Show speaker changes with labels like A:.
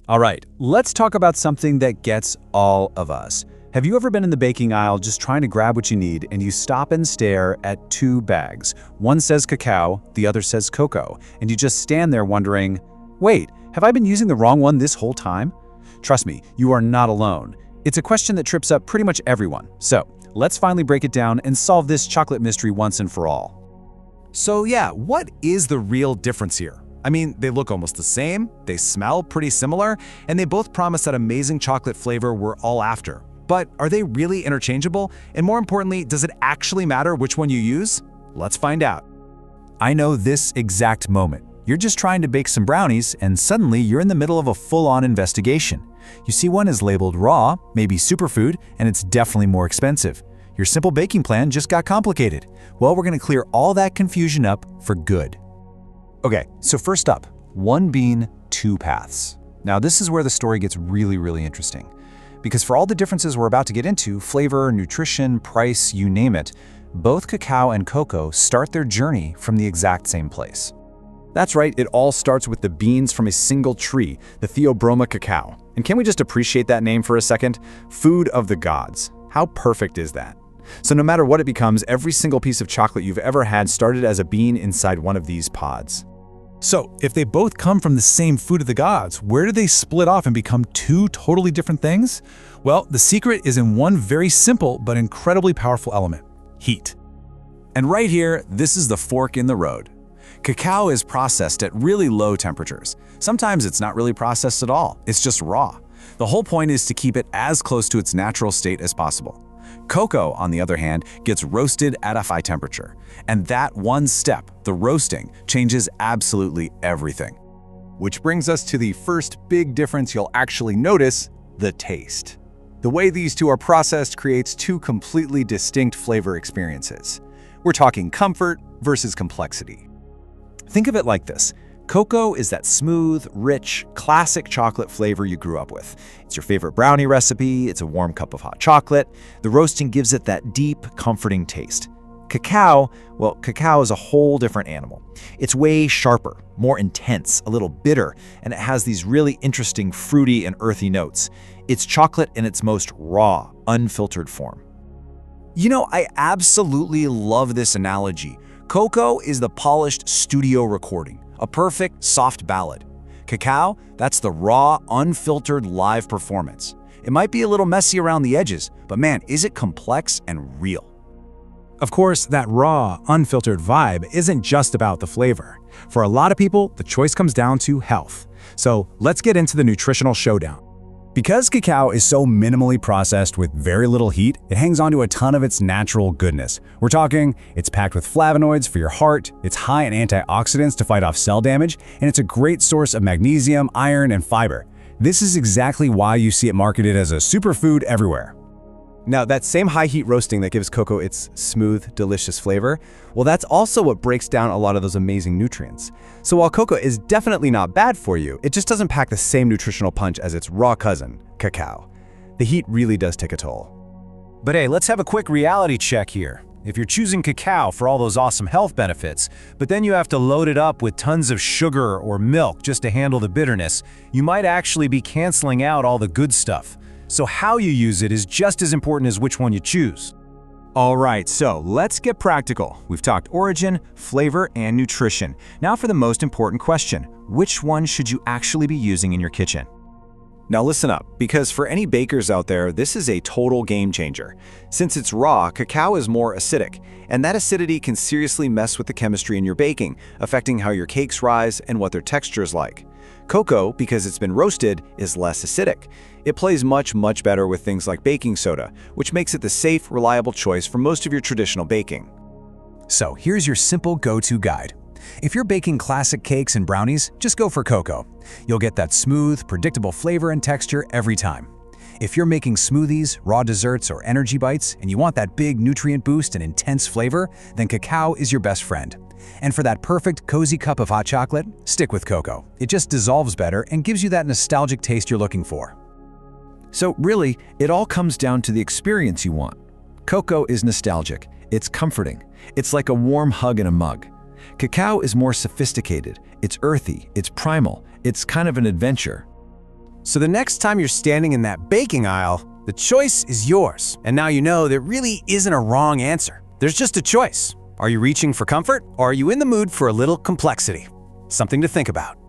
A: All right, let's talk about something that gets all of us. Have you ever been in the baking aisle just trying to grab what you need and you stop and stare at two bags? One says cacao, the other says cocoa, and you just stand there wondering, wait, have I been using the wrong one this whole time? Trust me, you are not alone. It's a question that trips up pretty much everyone. So let's finally break it down and solve this chocolate mystery once and for all.
B: So yeah, what is the real difference here? I mean, they look almost the same, they smell pretty similar, and they both promise that amazing chocolate flavor we're all after. But are they really interchangeable? And more importantly, does it actually matter which one you use? Let's find out.
A: I know this exact moment. You're just trying to bake some brownies, and suddenly you're in the middle of a full-on investigation. You see one is labeled raw, maybe superfood, and it's definitely more expensive. Your simple baking plan just got complicated. Well, we're going to clear all that confusion up for good. Okay, so first up, one bean, two paths. Now this is where the story gets really interesting. Because for all the differences we're about to get into, flavor, nutrition, price, you name it, both cacao and cocoa start their journey from the exact same place.
C: That's right, it all starts with the beans from a single tree, the Theobroma cacao. And can we just appreciate that name for a second? Food of the gods. How perfect is that? So no matter what it becomes, every single piece of chocolate you've ever had started as a bean inside one of these pods.
D: So, if they both come from the same food of the gods, where do they split off and become two totally different things? Well, the secret is in one very simple but incredibly powerful element: heat.
A: And right here, this is the fork in the road. Cacao is processed at really low temperatures. Sometimes it's not really processed at all, it's just raw. The whole point is to keep it as close to its natural state as possible. Cocoa, on the other hand, gets roasted at a high temperature. And that one step, the roasting, changes absolutely everything.
C: Which brings us to the first big difference you'll actually notice: the taste. The way these two are processed creates two completely distinct flavor experiences. We're talking comfort versus complexity.
A: Think of it like this. Cocoa is that smooth, rich, classic chocolate flavor you grew up with. It's your favorite brownie recipe, it's a warm cup of hot chocolate. The roasting gives it that deep, comforting taste. Cacao, well, cacao is a whole different animal. It's way sharper, more intense, a little bitter, and it has these really interesting fruity and earthy notes. It's chocolate in its most raw, unfiltered form. You know, I absolutely love this analogy. Cocoa is the polished studio recording, a perfect, soft ballad. Cacao, that's the raw, unfiltered live performance. It might be a little messy around the edges, but man, is it complex and real.
D: Of course, that raw, unfiltered vibe isn't just about the flavor. For a lot of people, the choice comes down to health. So let's get into the nutritional showdown.
E: Because cacao is so minimally processed with very little heat, it hangs on to a ton of its natural goodness. We're talking, it's packed with flavonoids for your heart, it's high in antioxidants to fight off cell damage, and it's a great source of magnesium, iron, and fiber. This is exactly why you see it marketed as a superfood everywhere.
C: Now, that same high heat roasting that gives cocoa its smooth, delicious flavor, well, that's also what breaks down a lot of those amazing nutrients. So while cocoa is definitely not bad for you, it just doesn't pack the same nutritional punch as its raw cousin, cacao. The heat really does take a toll.
A: But hey, let's have a quick reality check here. If you're choosing cacao for all those awesome health benefits, but then you have to load it up with tons of sugar or milk just to handle the bitterness, you might actually be canceling out all the good stuff. So how you use it is just as important as which one you choose. All right, so let's get practical. We've talked origin, flavor, and nutrition. Now for the most important question: which one should you actually be using in your kitchen?
C: Now listen up, because for any bakers out there, this is a total game changer. Since it's raw, cacao is more acidic, and that acidity can seriously mess with the chemistry in your baking, affecting how your cakes rise and what their texture is like. Cocoa, because it's been roasted, is less acidic. It plays much better with things like baking soda, which makes it the safe, reliable choice for most of your traditional baking.
E: So here's your simple go-to guide. If you're baking classic cakes and brownies, just go for cocoa. You'll get that smooth, predictable flavor and texture every time. If you're making smoothies, raw desserts, or energy bites, and you want that big nutrient boost and intense flavor, then cacao is your best friend. And for that perfect, cozy cup of hot chocolate, stick with cocoa. It just dissolves better and gives you that nostalgic taste you're looking for.
C: So really, it all comes down to the experience you want. Cocoa is nostalgic, it's comforting, it's like a warm hug in a mug. Cacao is more sophisticated, it's earthy, it's primal, it's kind of an adventure.
B: So the next time you're standing in that baking aisle, the choice is yours. And now you know there really isn't a wrong answer. There's just a choice. Are you reaching for comfort, or are you in the mood for a little complexity? Something to think about.